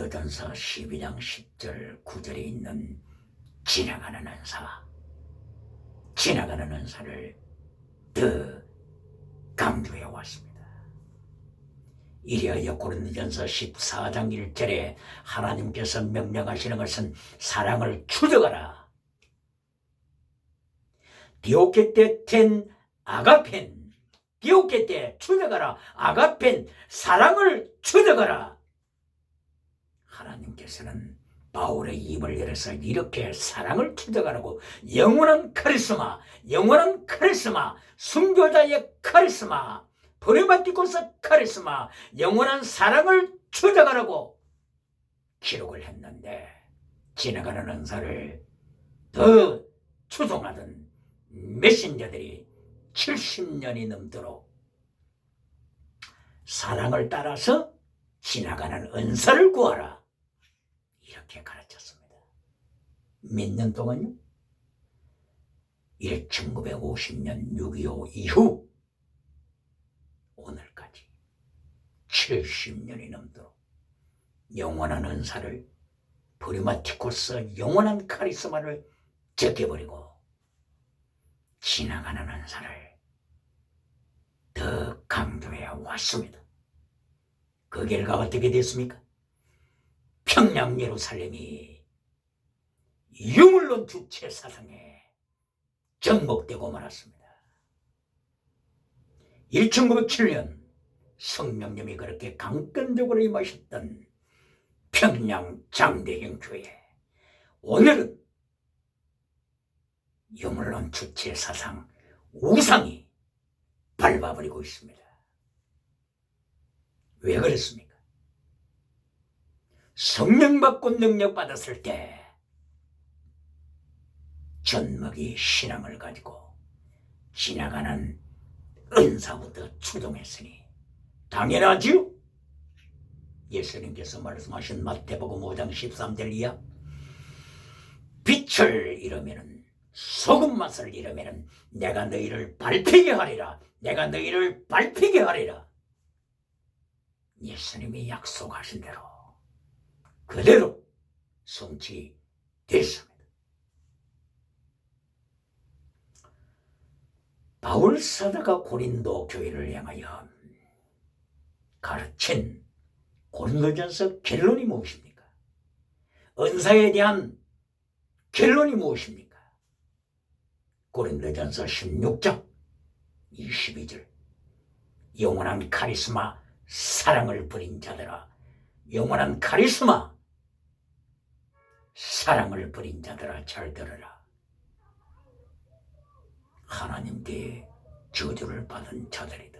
고린도전서 12장 10절 9절에 있는 지나가는 은사를 더 강조해 왔습니다. 이리하여 고린도전서 14장 1절에 하나님께서 명령하시는 것은 사랑을 추적하라. 디오케테텐 아가펜, 디오케테 추적하라, 아가펜 사랑을 추적하라. 하나님께서는 바울의 입을 열어서 이렇게 사랑을 추적하라고 영원한 카리스마, 순교자의 카리스마, 브레마티코스 카리스마, 영원한 사랑을 추적하라고 기록을 했는데, 지나가는 은사를 더 추종하던 메신저들이 70년이 넘도록 사랑을 따라서 지나가는 은사를 구하라 이렇게 가르쳤습니다. 몇 년 동안요? 1950년 6.25 이후 오늘까지 70년이 넘도록 영원한 은사를, 브리마티코스 영원한 카리스마를 제껴버리고 지나가는 은사를 더 강조해 왔습니다. 그 결과 어떻게 됐습니까? 평양 예루살렘이 유물론 주체 사상에 접목되고 말았습니다. 1907년 성령님이 그렇게 강권적으로 임하셨던 평양 장대경 교회, 오늘은 유물론 주체 사상 우상이 밟아버리고 있습니다. 왜 그랬습니까? 성령 받고 능력 받았을 때 전먹이 신앙을 가지고 지나가는 은사부터 추동했으니 당연하지요. 예수님께서 말씀하신 마태복음 5장 13절 이하, 빛을 잃으면, 소금 맛을 잃으면 내가 너희를 밟히게 하리라, 내가 너희를 밟히게 하리라. 예수님이 약속하신 대로 그대로 성취됐습니다. 바울 사도가 고린도 교회를 향하여 가르친 고린도전서 결론이 무엇입니까? 은사에 대한 결론이 무엇입니까? 고린도전서 16장 22절, 영원한 카리스마 사랑을 버린 자들아, 영원한 카리스마 사랑을 버린 자들아 잘 들어라. 하나님께 저주를 받은 자들이다.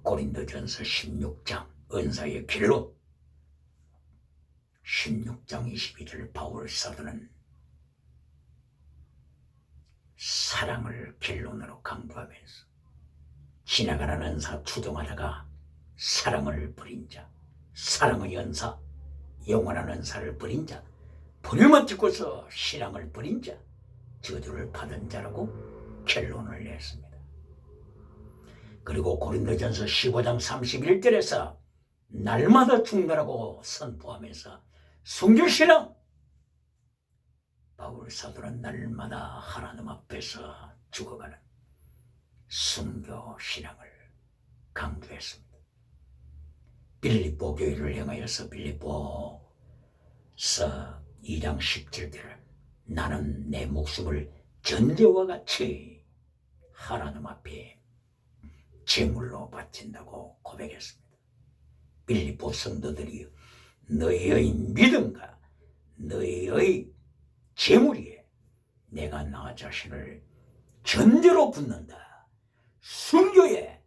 고린도전서 16장 은사의 결론, 16장 22절 바울 사도는 사랑을 결론으로 강조하면서 지나가는 은사 추종하다가 사랑을 버린 자, 사랑의 은사, 영원한 은사를 버린 자, 본을만 찍고서 신앙을 버린 자, 저주를 받은 자라고 결론을 냈습니다. 그리고 고린도전서 15장 31절에서 날마다 죽노라고 선포하면서 순교신앙, 바울 사도는 날마다 하나님 앞에서 죽어가는 순교신앙을 강조했습니다. 빌립보 교회를 향하여서 빌립보서 2장 17절을 나는 내 목숨을 전제와 같이 하나님 앞에 제물로 바친다고 고백했습니다. 빌립보 성도들이 너희의 믿음과 너희의 제물이에 내가 나 자신을 전제로 붓는다, 순교의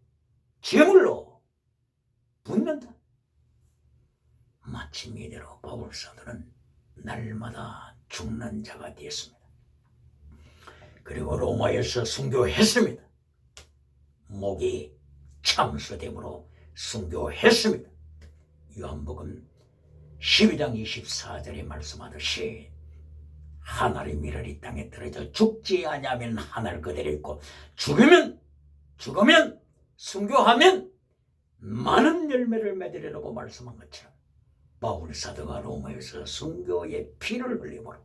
제물로 붓는다. 마침 이대로 바울 사도는 날마다 죽는 자가 되었습니다. 그리고 로마에서 순교했습니다. 목이 참수됨으로 순교했습니다. 요한복음 12장 24절에 말씀하듯이 하늘의 이 땅에 떨어져 죽지 아니하면 하늘 그대로 있고 죽으면 순교하면 많은 열매를 맺으리라고 말씀한 것처럼 바울 사도가 로마에서 순교의 피를 흘림으로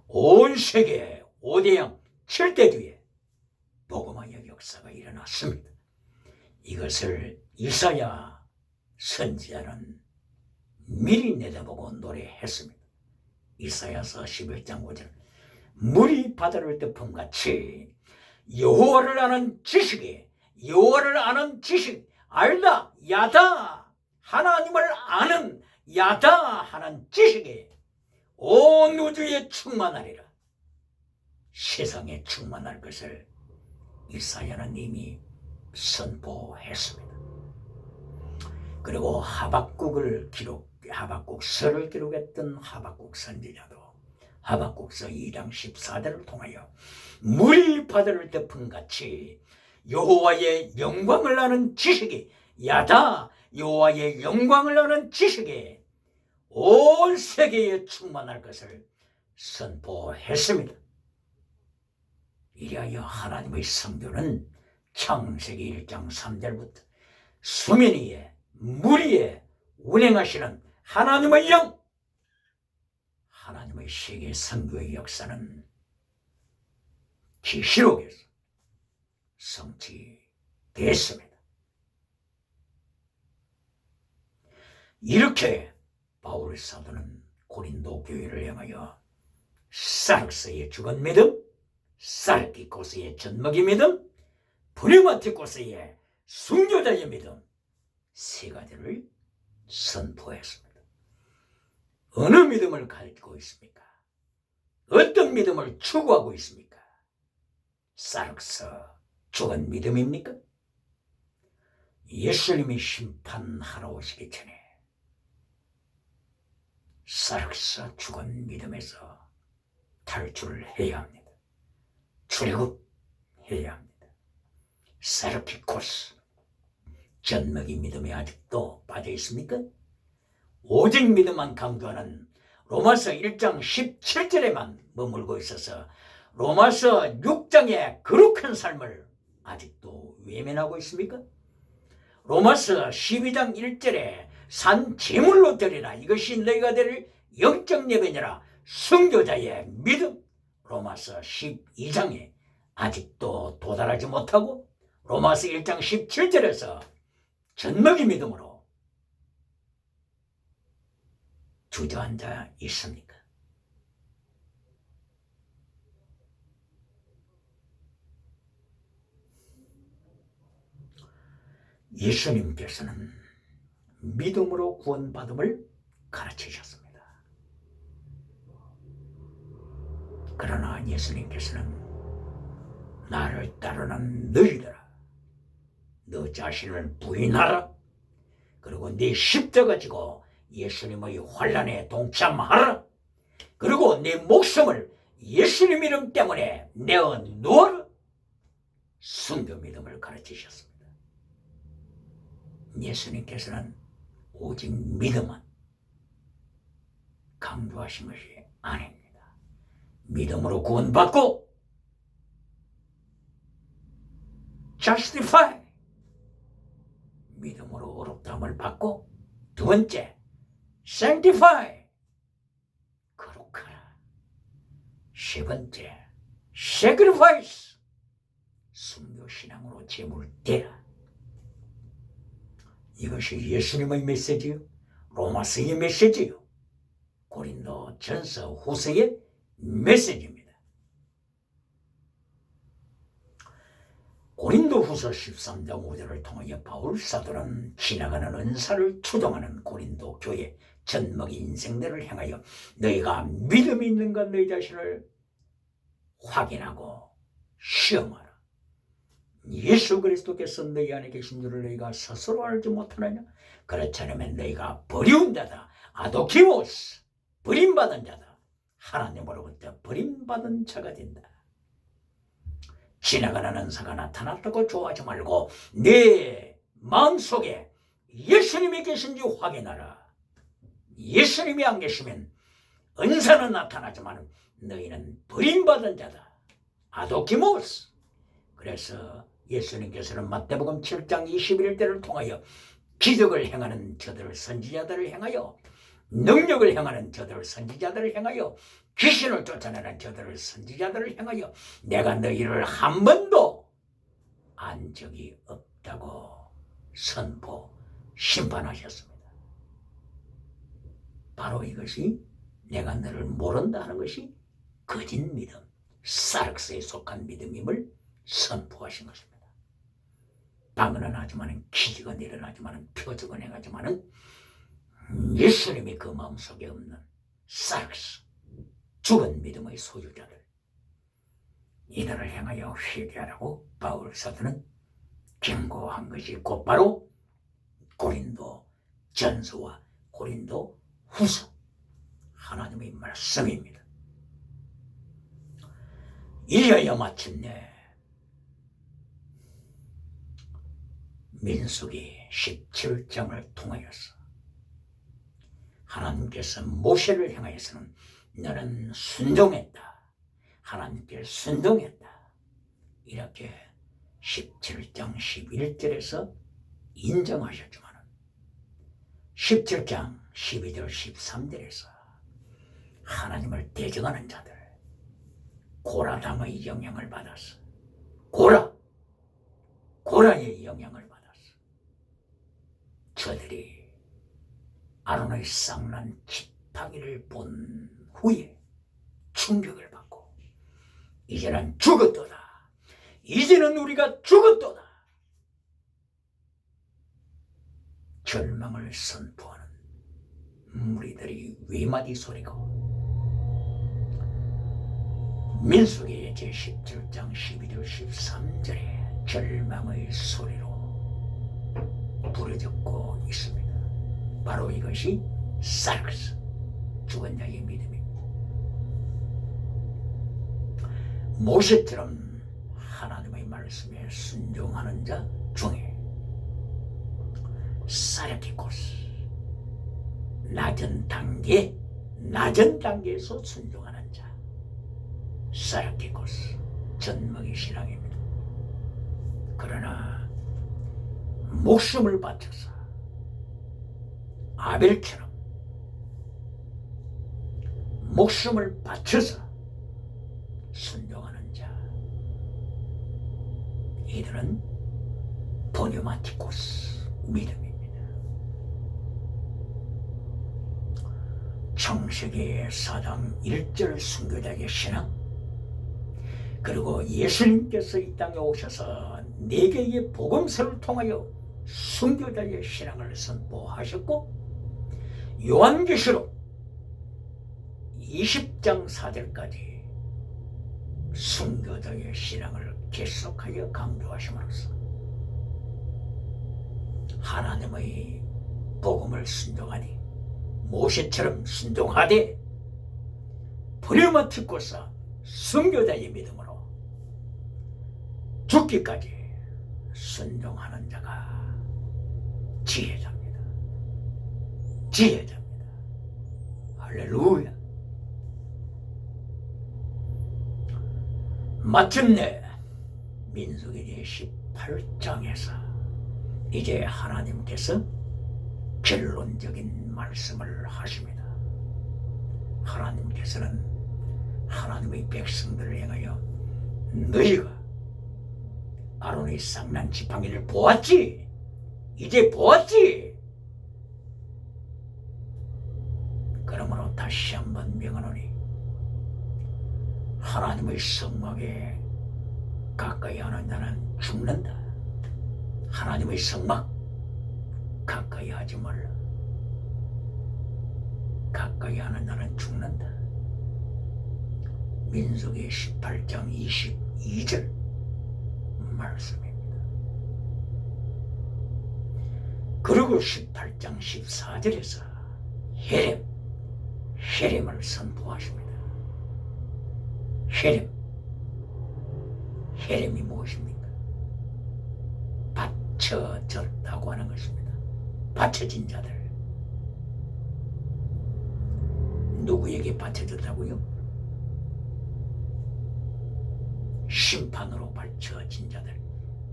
온 세계 5대양 7대 뒤에 복음화의 역사가 일어났습니다. 이것을 이사야 선지자는 미리 내다보고 노래했습니다. 이사야서 11장 5절 물이 바다를 덮음같이 여호와를 아는 지식이 여호와를 아는 지식 알다 야다 하나님을 아는 야다 하는 지식이 온 우주에 충만하리라. 세상에 충만할 것을 이사야는 이미 선포했습니다. 그리고 하박국서를 기록했던 하박국 선지자도 하박국서 2장 14절을 통하여 물이 바다를 덮은 같이 여호와의 영광을 아는 지식이 야다 여호와의 영광을 아는 지식이 온 세계에 충만할 것을 선포했습니다. 이리하여 하나님의 성도는 창세기 1장 3절부터 수면 위에 물 위에 운행하시는 하나님의 영, 하나님의 세계 선교의 역사는 계시록에서 성취됐습니다. 이렇게 바울 사도는 고린도 교회를 향하여 사륵스의 죽은 믿음, 사르키코스의 젖먹이 믿음, 브리마티코스의 순교자의 믿음 세 가지를 선포했습니다. 어느 믿음을 가지고 있습니까? 어떤 믿음을 추구하고 있습니까? 사륵스 죽은 믿음입니까? 예수님이 심판하러 오시기 전에 사륵스 죽은 믿음에서 탈출을 해야 합니다. 출애굽해야 합니다. 사르키코스 젖먹이 믿음에 아직도 빠져 있습니까? 오직 믿음만 강조하는 로마서 1장 17절에만 머물고 있어서 로마서 6장의 거룩한 삶을 아직도 외면하고 있습니까? 로마서 12장 1절에 산 제물로 드리라 이것이 너희가 드릴 영적 예배니라 순교자의 믿음 로마서 12장에 아직도 도달하지 못하고 로마서 1장 17절에서 젖먹이 믿음으로 주저앉아 있습니까? 예수님께서는 믿음으로 구원받음을 가르치셨습니다. 그러나 예수님께서는 나를 따르는 너희들아 너 자신을 부인하라 그리고 네 십자가 지고 예수님의 환난에 동참하라 그리고 네 목숨을 예수님 이름 때문에 내어 놓아라 순교 믿음을 가르치셨습니다. 예수님께서는 오직 믿음만 강조하신 것이 아닙니다. 믿음으로 구원받고 justify 믿음으로 의롭다함을 받고 두 번째 sanctify 거룩하라 세 번째 sacrifice 순교신앙으로 제물을 대라 이것이 예수님의 메시지요 로마서의 메시지요 고린도 전서 후서의 메시지입니다. 고린도 후서 13장 5절을 통하여 바울 사도는 지나가는 은사를 추종하는 고린도 교회 젖먹이 인생들을 향하여 너희가 믿음이 있는가 너희 자신을 확인하고 시험하라. 예수 그리스도께서 너희 안에 계신 줄을 너희가 스스로 알지 못하느냐? 그렇지 않으면 너희가 버리운 자다. 아도키모스 버림받은 자다. 하나님으로부터 버림받은 자가 된다. 지나가는 은사가 나타났다고 좋아하지 말고 네 마음속에 예수님이 계신지 확인하라. 예수님이 안 계시면 은사는 나타나지만 너희는 버림받은 자다. 아도키모스. 그래서 예수님께서는 마태복음 7장 21절을 통하여 기적을 행하는 저들 선지자들을 향하여, 능력을 행하는 저들 선지자들을 향하여, 귀신을 쫓아내는 저들 선지자들을 향하여 내가 너희를 한 번도 안 적이 없다고 선포, 심판하셨습니다. 바로 이것이 내가 너를 모른다 하는 것이 거짓 믿음, 사르스에 속한 믿음임을 선포하신 것입니다. 방언은 하지만, 기적은 일어나지만, 표적은 행하지만 예수님이 그 마음속에 없는 사르스, 죽은 믿음의 소유자들, 이들을 향하여 회개하라고 바울 사도는 경고한 것이 곧바로 고린도 전서와 고린도 후서 하나님의 말씀입니다. 이어야 마침내 민수기 17장을 통하여서 하나님께서 모세를 향하여서는 너는 순종했다, 하나님께 순종했다, 이렇게 17장 11절에서 인정하셨지만 17장 12절 13절에서 하나님을 대적하는 자들, 고라당의 영향을 받았어. 고라의 영향을 받았어. 저들이 아론의 쌍난 지팡이를 본 후에 충격을 받고 이제는 죽었도다, 이제는 우리가 죽었도다, 절망을 선포하는 무리들이 위마디 소리고, 민수기 제17장 12절 13절에 절망의 소리로 부르짖고 있습니다. 바로 이것이 사르스, 죽은 자의 믿음입니다. 모세처럼 하나님의 말씀에 순종하는 자 중에 사르키코스, 낮은 단계에서 순종하는 자, 사르키코스, 전먹이 신앙입니다. 그러나 목숨을 바쳐서 아벨처럼 목숨을 바쳐서 순종하는 자, 이들은 보뉴마티코스 믿음입니다. 창세기 4장 1절 순교자의 신앙, 그리고 예수님께서 이 땅에 오셔서 4개의 복음서를 통하여 순교자의 신앙을 선포하셨고, 요한계시록 20장 4절까지 순교자의 신앙을 계속하여 강조하심으로써 하나님의 복음을 순종하니, 모세처럼 순종하되 브레마티코사 순교자의 믿음으로 죽기까지 순종하는 자가 지혜자입니다. 지혜자입니다. 할렐루야. 마침내 민수기 18장에서 이제 하나님께서 결론적인 말씀을 하십니다. 하나님께서는 하나님의 백성들을 향하여 너희가 아론의 쌍난 지팡이를 보았지? 이제 보았지? 그러므로 다시 한번 명하노니 하나님의 성막에 가까이 하는 자는 죽는다. 하나님의 성막 가까이 하지 말라. 가까이 하는 자는 죽는다. 민수기 18장 22절 말씀입니다. 그리고 18장 14절에서 헤렘을 선포하십니다. 헤렘이 무엇입니까? 받쳐졌다고 하는 것입니다. 받쳐진 자들. 누구에게 받쳐졌다고요? 심판으로 받쳐진 자들,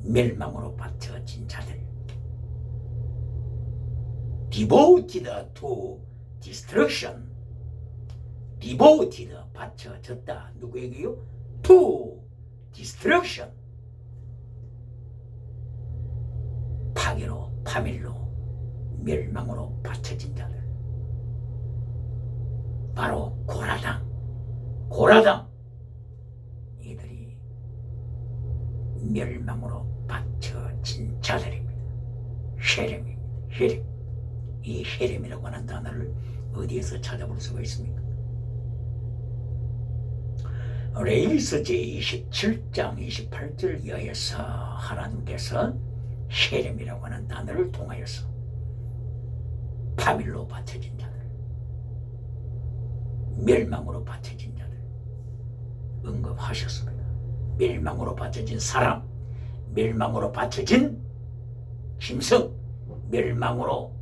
멸망으로 받쳐진 자들. devoted to destruction. devoted 바쳐졌다. 누구에게요? to destruction. 파괴로, 파멸로, 멸망으로 바쳐진 자들. 바로 고라당. 이들이 멸망으로 바쳐진 자들입니다. 헤렘입니다. 헤렘. 이 헤렘이라고 하는 단어를 어디에서 찾아볼 수가 있습니까? 레위기서 제27장 28절 이하에서 하나님께서 헤렘이라고 하는 단어를 통하여서 파멸로 바쳐진 자들, 멸망으로 바쳐진 자들 언급하셨습니다. 멸망으로 바쳐진 사람, 멸망으로 바쳐진 짐승, 멸망으로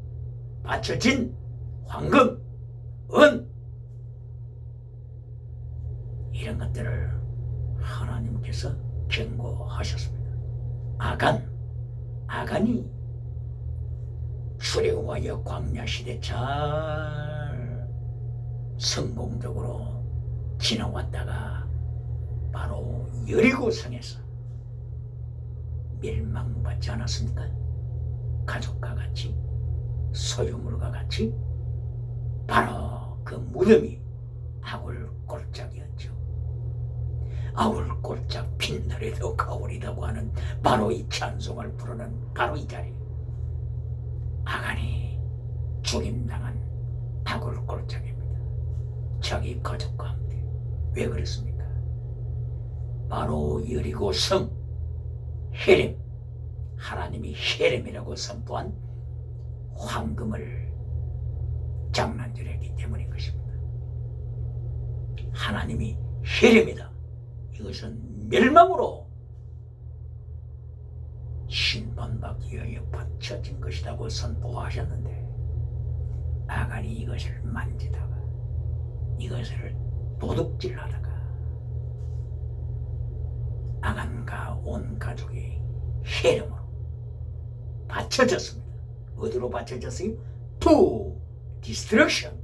바쳐진 황금, 은, 이런 것들을 하나님께서 경고하셨습니다. 아간이 출애굽하여 광야 시대 잘 성공적으로 지나왔다가 바로 여리고성에서 멸망받지 않았습니까? 가족과 같이, 소유물과 같이. 바로 그 무덤이 아굴골짜기였죠. 아굴골짝 빛나래도 가오리다고 하는 바로 이 찬송을 부르는 바로 이 자리. 아간이 죽임당한 아굴골짝입니다. 자기 가족과 함께. 왜 그랬습니까? 바로 여리고성 헤렘, 하나님이 헤렘이라고 선포한 황금을 장난질했기 때문인 것입니다. 하나님이 헤렘이다. 이것은 멸망으로 심판받기 위하여 바쳐진 것이라고 선포하셨는데 아간이 이것을 만지다가 이것을 도둑질하다가 아간과 온 가족이 헤렘으로 바쳐졌습니다. 어디로 바쳐졌어요? To destruction,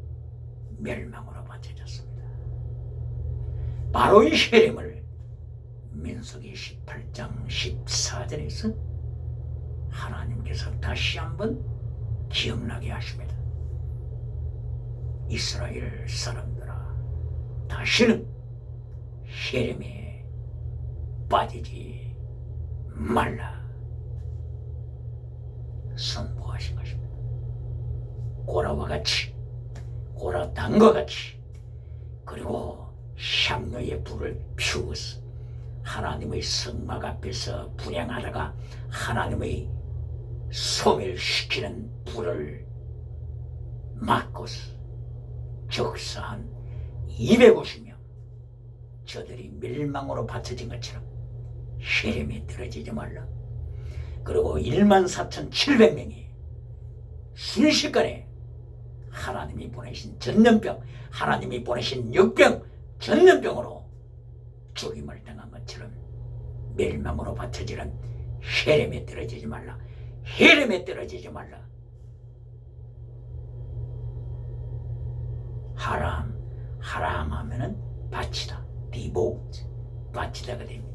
멸망으로 바쳐졌습니다. 바로 이 헤렘을 민수기 18장 14절에서 하나님께서 다시 한번 기억나게 하십니다. 이스라엘 사람들아, 다시는 헤렘에 빠지지 말라 선포하신 것입니다. 고라와 같이, 고라당과 같이, 그리고 향로의 불을 피우어서 하나님의 성막 앞에서 분향하다가 하나님의 소멸시키는 불을 막고서 적사한 250명 저들이 멸망으로 바쳐진 것처럼 헤렘에 떨어지지 말라. 그리고 14,700명이 순식간에 하나님이 보내신 전염병, 하나님이 보내신 역병, 전염병으로 죽임을 당한 것처럼 멸망으로 바쳐지는 헤렘에 떨어지지 말라. 헤렘에 떨어지지 말라. 하람 하면은 바치다, 디보트, 바치다가 됩니다.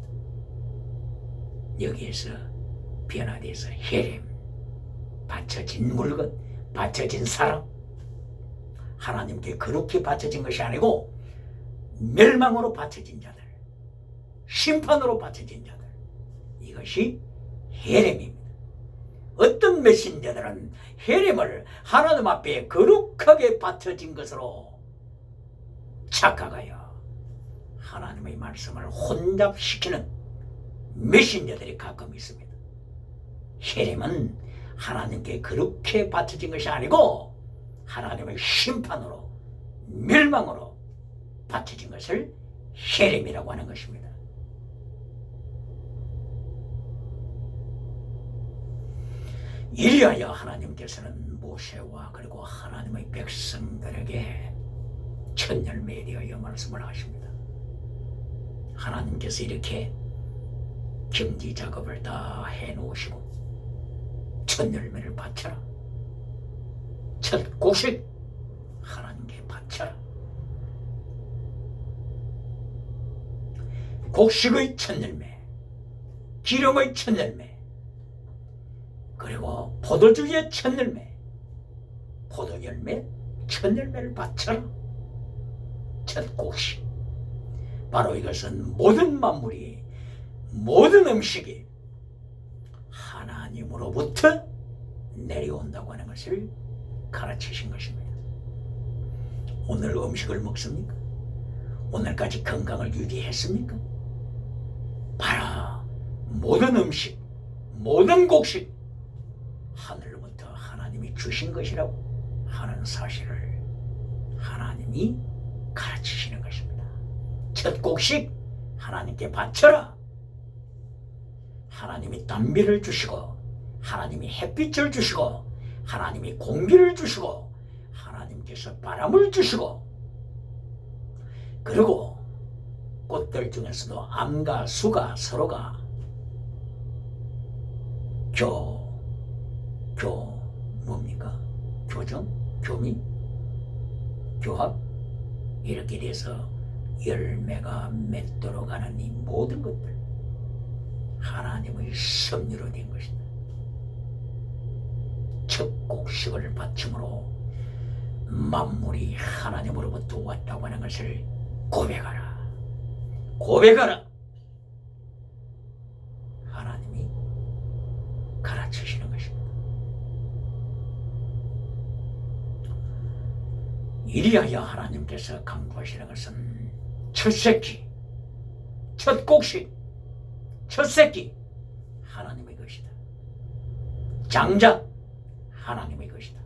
여기에서 변화돼서 헤렘, 바쳐진 물건, 바쳐진 사람, 하나님께 그렇게 바쳐진 것이 아니고 멸망으로 바쳐진 자들, 심판으로 바쳐진 자들, 이것이 헤렘입니다. 어떤 메신저들은 헤렘을 하나님 앞에 거룩하게 바쳐진 것으로 착각하여 하나님의 말씀을 혼잡시키는 메신저들이 가끔 있습니다. 헤렘은 하나님께 그렇게 바쳐진 것이 아니고 하나님의 심판으로, 멸망으로 바쳐진 것을 헤렘이라고 하는 것입니다. 이리하여 하나님께서는 모세와 그리고 하나님의 백성들에게 천열매에 대하여 말씀을 하십니다. 하나님께서 이렇게 경지 작업을 다 해놓으시고 천열매를 바쳐라. 첫 곡식 하나님께 바쳐라. 곡식의 첫 열매, 기름의 첫 열매, 그리고 포도주의 첫 열매, 포도 열매, 첫 열매를 바쳐라. 첫 곡식. 바로 이것은 모든 만물이, 모든 음식이 하나님으로부터 내려온다고 하는 것을 가르치신 것입니다. 오늘 음식을 먹습니까? 오늘까지 건강을 유지했습니까? 바로 모든 음식, 모든 곡식 하늘로부터 하나님이 주신 것이라고 하는 사실을 하나님이 가르치시는 것입니다. 첫 곡식 하나님께 바쳐라. 하나님이 단비를 주시고, 하나님이 햇빛을 주시고, 하나님이 공기를 주시고, 하나님께서 바람을 주시고, 그리고 꽃들 중에서도 암과 수가 서로가 뭡니까? 교정? 교미? 교합? 이렇게 돼서 열매가 맺도록 하는 이 모든 것들 하나님의 섭리로 된 것이다. 첫 곡식을 바침으로 만물이 하나님으로부터 왔다고 하는 것을 고백하라. 고백하라. 하나님이 가르치시는 것입니다. 이리하여 하나님께서 강구하시는 것은 첫 새끼, 첫 곡식, 첫 새끼 하나님의 것이다. 장자 하나님의 것이다.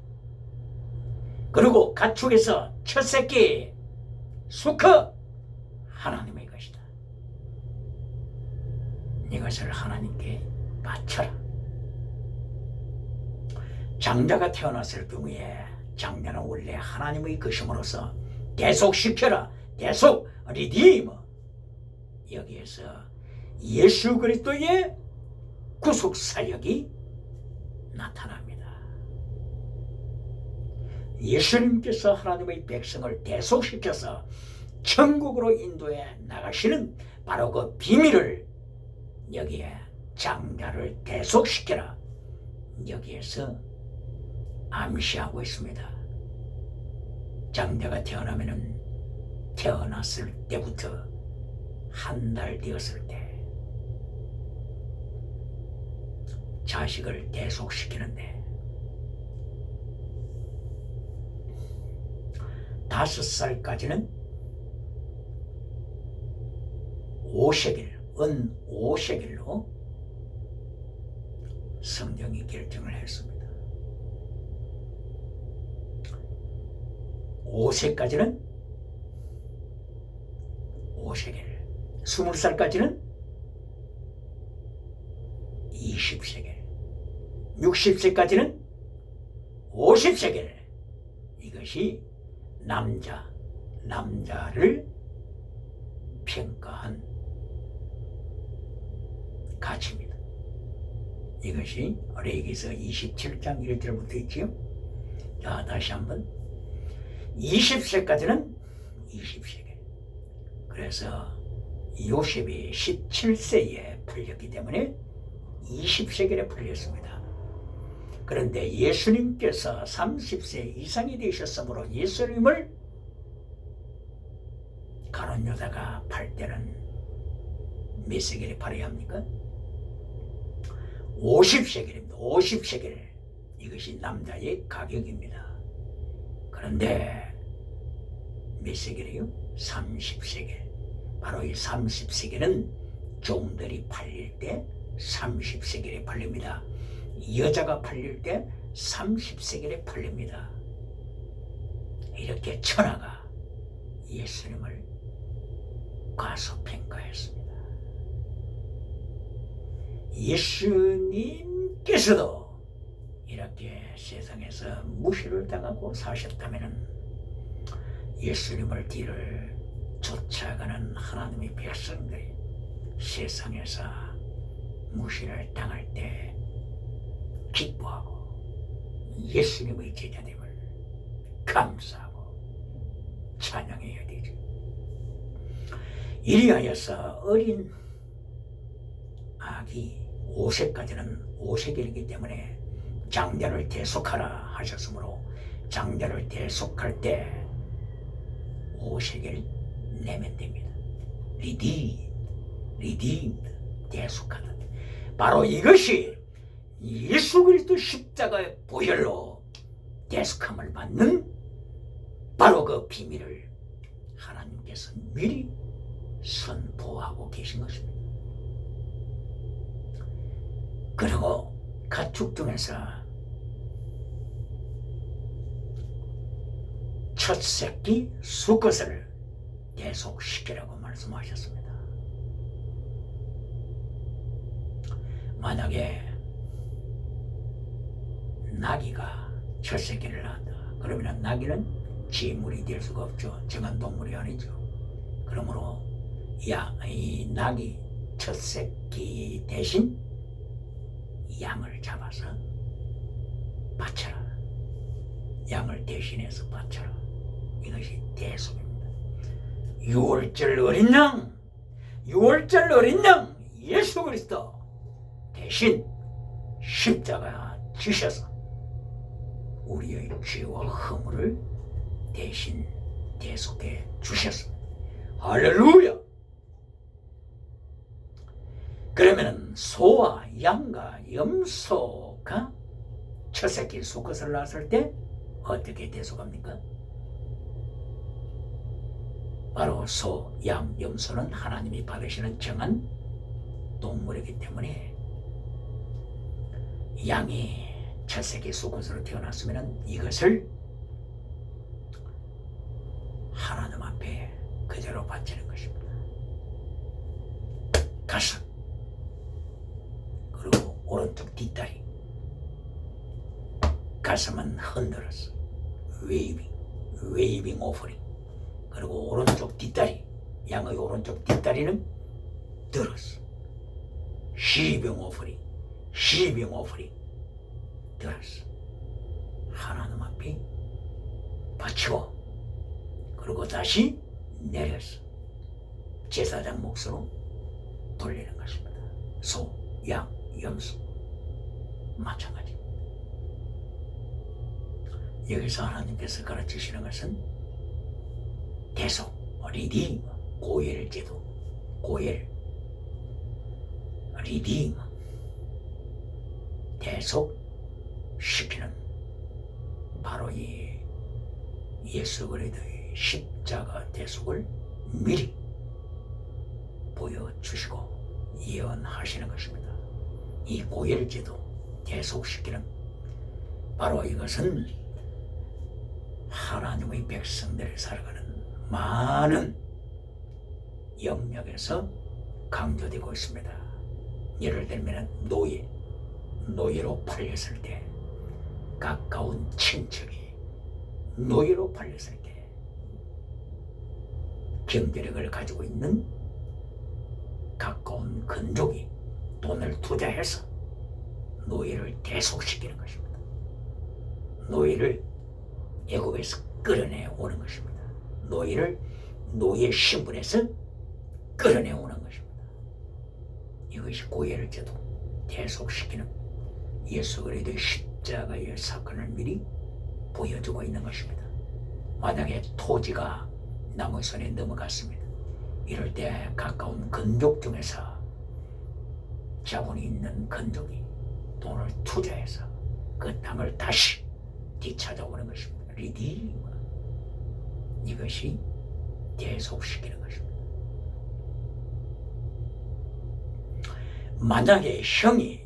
그리고 가축에서 첫 새끼 수컷 하나님의 것이다. 이것을 하나님께 바쳐라. 장자가 태어났을 경우에 장자는 원래 하나님의 것임으로써 대속시켜라. 대속 리디머. 여기에서 예수 그리스도의 구속 사역이 나타납니다. 예수님께서 하나님의 백성을 대속시켜서 천국으로 인도해 나가시는 바로 그 비밀을 여기에 장자를 대속시켜라. 여기에서 암시하고 있습니다. 장자가 태어났을 때부터 한 달 되었을 때 자식을 대속시키는데 5살까지는 5세겔, 은 5세겔로 성경이 결정을 했습니다. 5세까지는 5세겔, 20살까지는 20세겔, 60세까지는 50세겔. 이것이 남자를 평가한 가치입니다. 이것이 레위기서 27장 1절부터 있지요. 자, 다시 한번 20세까지는 20세겔. 그래서 요셉이 17세에 풀렸기 때문에 20세겔에 풀렸습니다. 그런데 예수님께서 30세 이상이 되셨으므로 예수님을 가룟 유다가 팔 때는 몇 세겔에 팔아야 합니까? 50세겔입니다. 50세겔. 이것이 남자의 가격입니다. 그런데 몇 세겔이요? 30세겔. 바로 이 30세겔은 종들이 팔릴 때 30세겔에 팔립니다. 여자가 팔릴 때 30세겔에 팔립니다. 이렇게 천하가 예수님을 과소평가했습니다. 예수님께서도 이렇게 세상에서 무시를 당하고 사셨다면 예수님을 뒤를 쫓아가는 하나님의 백성들이 세상에서 무시를 당할 때 기뻐하고 예수님의 제자됨을 감사하고 찬양해야 되죠. 이리하여서 어린 아기 5세까지는 5세겔이기 때문에 장자를 대속하라 하셨으므로 장자를 대속할 때 5세겔 내면 됩니다. 리디임드 대속하다. 바로 이것이 예수 그리스도 십자가의 보혈로 대속함을 받는 바로 그 비밀을 하나님께서 미리 선포하고 계신 것입니다. 그리고 가축 중에서 첫 새끼 수컷을 대속시키라고 말씀하셨습니다. 만약에 나귀가 첫 새끼를 낳았다. 그러면 나귀는 지물이 될 수가 없죠. 정한 동물이 아니죠. 그러므로 이 나귀 첫 새끼 대신 양을 잡아서 바쳐라. 양을 대신해서 바쳐라. 이것이 대속입니다. 6월절 어린 양 예수 그리스도 대신 십자가 지셔서 우리의 죄와 허물을 대신 대속해 주셨습니다. 할렐루야! 그러면 소와 양과 염소가 첫 새끼 수컷을 낳았을 때 어떻게 대속합니까? 바로 소, 양, 염소는 하나님이 받으시는 정한 동물이기 때문에 양이 첫 새끼 수컷으로 태어났으면 이것을 하나님 앞에 그대로 바치는 것입니다. 가슴, 그리고 오른쪽 뒷다리. 가슴은 흔들었어. 웨이빙 오퍼링. 그리고 오른쪽 뒷다리, 양의 오른쪽 뒷다리는 들었어. 시병 오퍼링 들었어. 하나님 앞에 바치고 그리고 다시 내렸어. 제사장 몫으로 돌리는 것입니다. 소, 양, 염소 마찬가지. 여기서 하나님께서 가르치시는 것은 대속, 리디임, 고엘 제도, 리디임, 대속시키는 바로 이 예수 그리스도의 십자가 대속을 미리 보여주시고 예언하시는 것입니다. 이 고엘 제도, 대속시키는 바로 이것은 하나님의 백성들이 살아가는 많은 영역에서 강조되고 있습니다. 예를 들면 노예로 팔렸을 때, 가까운 친척이 노예로 팔렸을 때 경제력을 가지고 있는 가까운 근족이 돈을 투자해서 노예를 대속시키는 것입니다. 노예를 애굽에서 끌어내오는 것입니다. 노예를 노예 신분에서 끌어내오는 것입니다. 이것이 고엘 제도, 대속시키는 예수 그리스도의 십자가의 사건을 미리 보여주고 있는 것입니다. 만약에 토지가 남의 손에 넘어갔습니다. 이럴 때 가까운 근족 중에서 자본이 있는 근족이 돈을 투자해서 그 땅을 다시 되찾아오는 것입니다. 리디임, 이것이 대속시키는 것입니다. 만약에 형이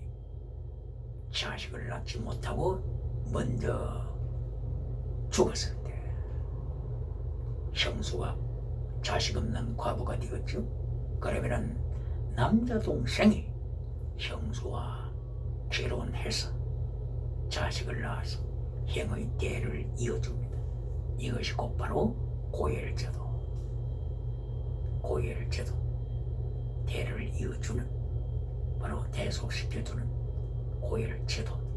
자식을 낳지 못하고 먼저 죽었을 때 형수가 자식 없는 과부가 되었죠. 그러면 남자 동생이 형수와 결혼해서 자식을 낳아서 형의 대를 이어줍니다. 이것이 곧바로 고엘 제도, 대를 이어주는, 바로 대속시켜주는 고엘 제도입니다.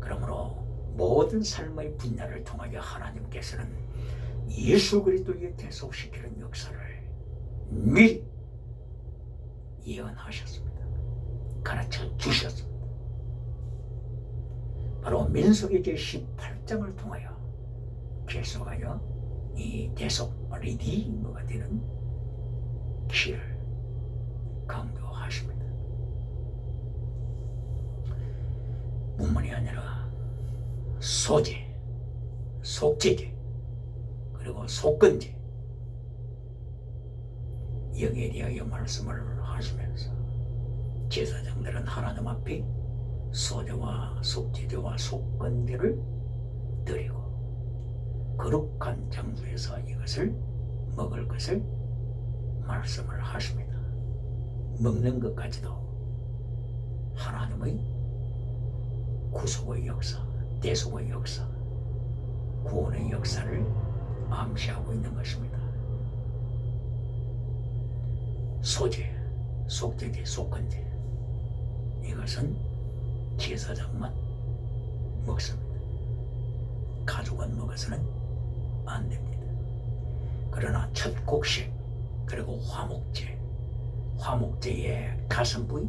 그러므로 모든 삶의 분야를 통하여 하나님께서는 예수 그리스도의 대속시키는 역사를 미리 예언하셨습니다. 가르쳐 주셨습니다. 바로 민수기 제18장을 통하여 계속하여 이 대속 리디머가 되는 길을 강조하십니다. 뿐만이 아니라 소제, 속죄제, 그리고 속건제 여기에 대하여 말씀을 하시면서 제사장들은 하나님 앞에 소제와 속죄제와 속건제를 드리고 거룩한 장소에서 이것을 먹을 것을 말씀을 하십니다. 먹는 것까지도 하나님의 구속의 역사, 대속의 역사, 구원의 역사를 암시하고 있는 것입니다. 소제, 속죄제, 속건제 이것은 제사장만 먹습니다. 가족은 먹어서는 안 됩니다. 그러나 첫 곡식 그리고 화목제, 화목제의 가슴 부위,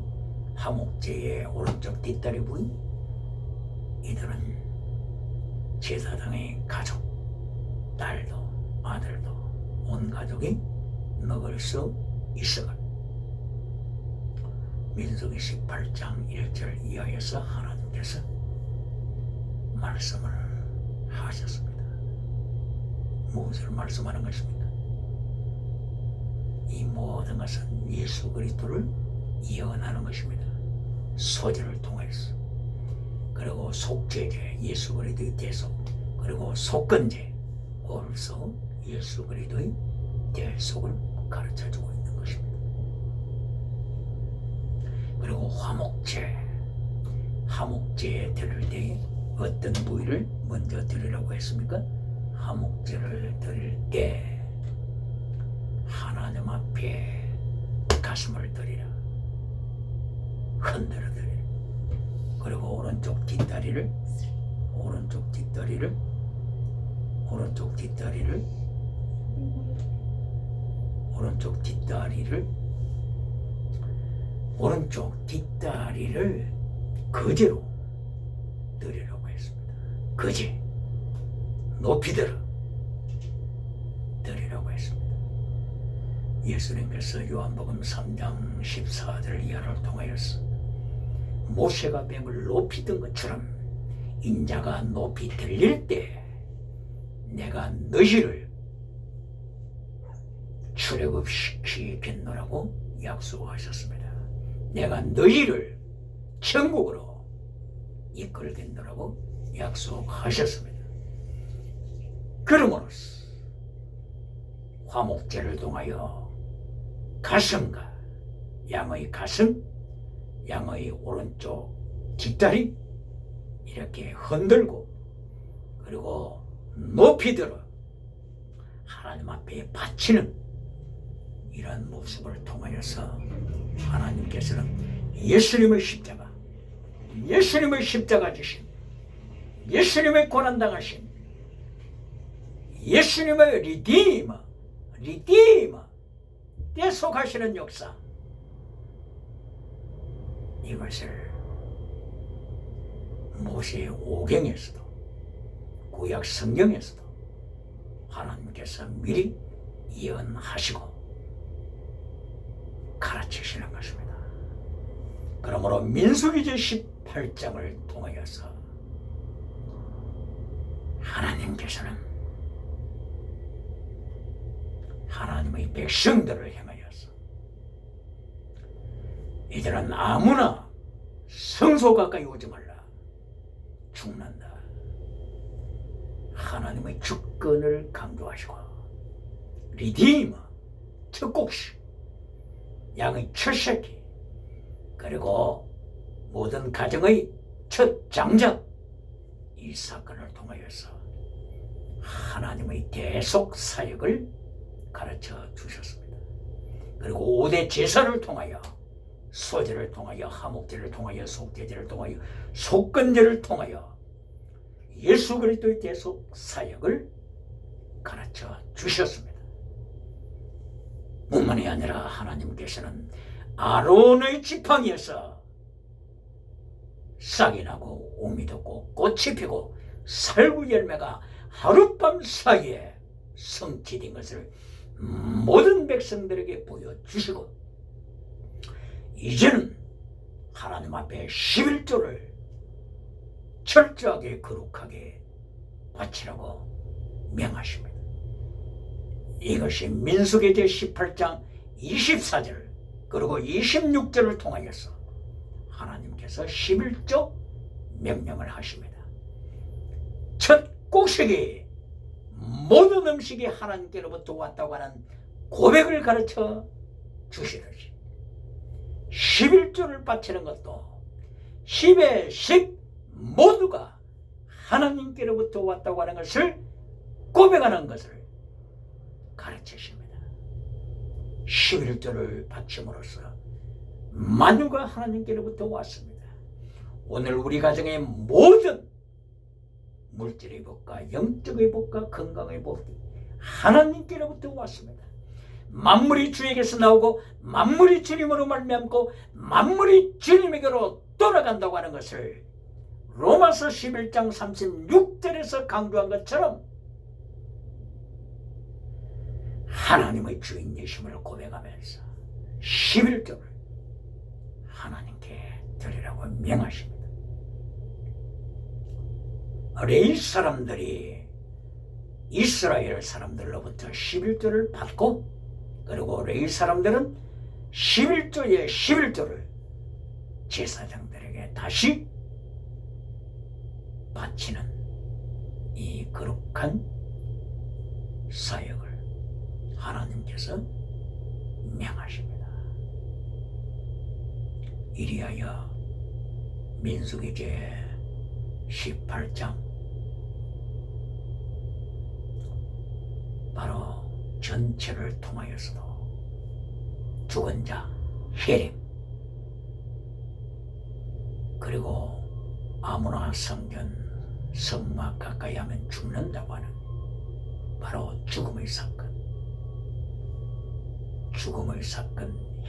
화목제의 오른쪽 뒷다리 부위 이들은 제사장의 가족, 딸도 아들도 온 가족이 먹을 수 있어가 민수기 18장 1절 이하에서 하나님께서 말씀을 하셨습니다. 무엇을 말씀하는 것입니까? 이 모든 것은 예수 그리스도를 예언하는 것입니다. 소제를 통해서 그리고 속죄제 예수 그리스도의 대속 그리고 속건제 옳소 예수 그리스도의 대속을 가르쳐주고 있는 것입니다. 그리고 화목제에 드릴 때 어떤 부위를 먼저 드리라고 했습니까? 화목제를 드릴 때 하나님 앞에 가슴을 드리라, 흔들어 드리라. 그리고 오른쪽 뒷다리를 오른쪽 뒷다리를 거제로 드리라고 했습니다. 거제 높이 들어 드리라고 했습니다. 예수님께서 요한복음 3장 14절 이하를 통하여서 모세가 뱀을 높이 든 것처럼 인자가 높이 들릴 때 내가 너희를 출애굽시키겠노라고 약속하셨습니다. 내가 너희를 천국으로 이끌겠노라고 약속하셨습니다. 그러므로서 화목제를 통하여 가슴과 양의 가슴, 양의 오른쪽 뒷다리 이렇게 흔들고 그리고 높이 들어 하나님 앞에 바치는 이런 모습을 통하여서 하나님께서는 예수님의 십자가, 예수님의 십자가 지심, 예수님의 고난당하심, 예수님의 리디머, 대속하시는 역사 이것을 모세의 오경에서도 구약 성경에서도 하나님께서 미리 예언하시고 가르치시는 것입니다. 그러므로 민수기 제18장을 통하여서 하나님께서는 하나님의 백성들을 향하여서 이들은 아무나 성소 가까이 오지 말라. 죽는다. 하나님의 주권을 강조하시고 리디머, 첫 곡식, 양의 첫 새끼 그리고 모든 가정의 첫 장자 이 사건을 통하여서 하나님의 대속 사역을 가르쳐 주셨습니다. 그리고 5대 제사를 통하여 소제를 통하여 화목제를 통하여 속죄제를 통하여 속건제를 통하여 예수 그리스도의 대속 사역을 가르쳐 주셨습니다. 뿐만이 아니라 하나님께서는 아론의 지팡이에서 싹이 나고 옴이 돋고 꽃이 피고 살구 열매가 하룻밤 사이에 성취된 것을 모든 백성들에게 보여주시고, 이제는 하나님 앞에 11조를 철저하게 거룩하게 바치라고 명하십니다. 이것이 민수기 제18장 24절 그리고 26절을 통하여서 하나님께서 11조 명령을 하십니다. 첫 곡식이 모든 음식이 하나님께로부터 왔다고 하는 고백을 가르쳐 주시듯이 11조를 바치는 것도 10의 10 모두가 하나님께로부터 왔다고 하는 것을 고백하는 것을 가르치십니다. 11조를 바침으로써 만유가 하나님께로부터 왔습니다. 오늘 우리 가정의 모든 물질의 복과 영적의 복과 건강의 복이 하나님께로부터 왔습니다. 만물이 주에게서 나오고 만물이 주님으로 말미암고 만물이 주님에게로 돌아간다고 하는 것을 로마서 11장 36절에서 강조한 것처럼 하나님의 주인 되심을 고백하면서 11조를 하나님께 드리라고 명하십니다. 레위 사람들이 이스라엘 사람들로부터 11조를 받고, 그리고 레위 사람들은 11조의 11조를 제사장들에게 다시 바치는 이 거룩한 사역을 하나님께서 명하십니다. 이리하여 민수기 제18장 바로 전체를 통하여서도 죽은 자 헤림, 그리고 아무나 성막 가까이 하면 죽는다고 하는 바로 죽음의 사건,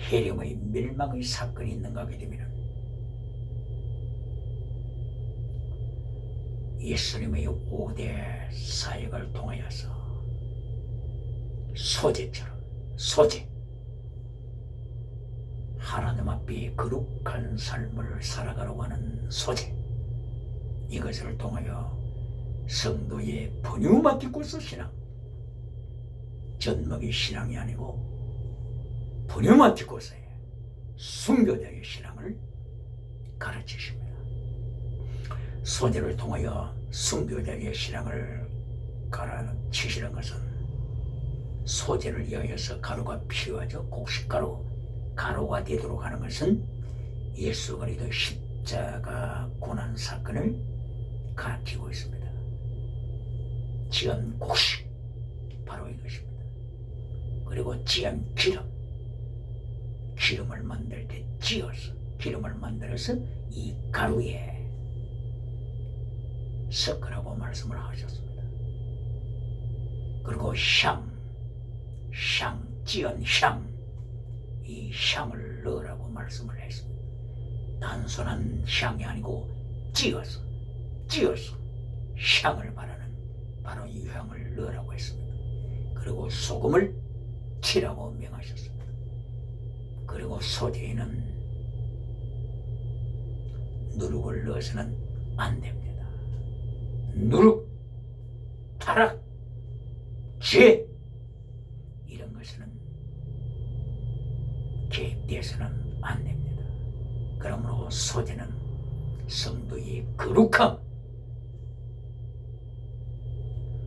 헤림의 멸망의 사건이 있는가 하게 되면 예수님의 5대 사역을 통하여서 소재 하나님 앞에 거룩한 삶을 살아가려고 하는 소재, 이것을 통하여 성도의 푸뉴마티쿠스 신앙, 젖먹이 신앙이 아니고 푸뉴마티쿠스의 순교자의 신앙을 가르치십니다. 소재를 통하여 순교자의 신앙을 가르치시는 것은 소재를 이하여서 가루가 필요하죠. 곡식가루, 가루가 되도록 하는 것은 예수 그리스도 십자가 고난 사건을 가르치고 있습니다. 지은 곡식, 바로 이것입니다. 그리고 지은 기름을 만들 때 기름을 만들어서 이 가루에 섞으라고 말씀을 하셨습니다. 그리고 지은 향, 이 향을 넣으라고 말씀을 했습니다. 단순한 향이 아니고 찌어서 향을 말하는 바로 이 향을 넣으라고 했습니다. 그리고 소금을 치라고 명하셨습니다. 그리고 소재에는 누룩을 넣어서는 안 됩니다. 누룩, 타락, 죄, 이런 것은 개입되어서는 안 됩니다. 그러므로 소재는 성도의 거룩함,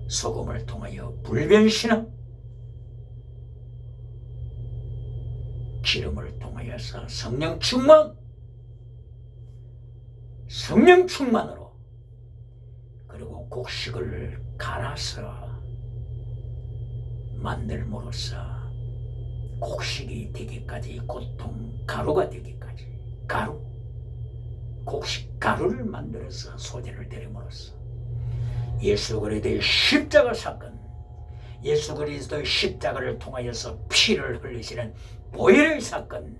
소금을 통하여 불변신함, 기름을 통하여서 성령 충만으로, 그리고 곡식을 갈아서 만들므로써 곡식이 되기까지, 고통 가루가 되기까지, 곡식 가루를 만들어서 소재를 드림으로써 예수 그리스도의 십자가 사건, 예수 그리스도의 십자가를 통하여서 피를 흘리시는 보혈의 사건,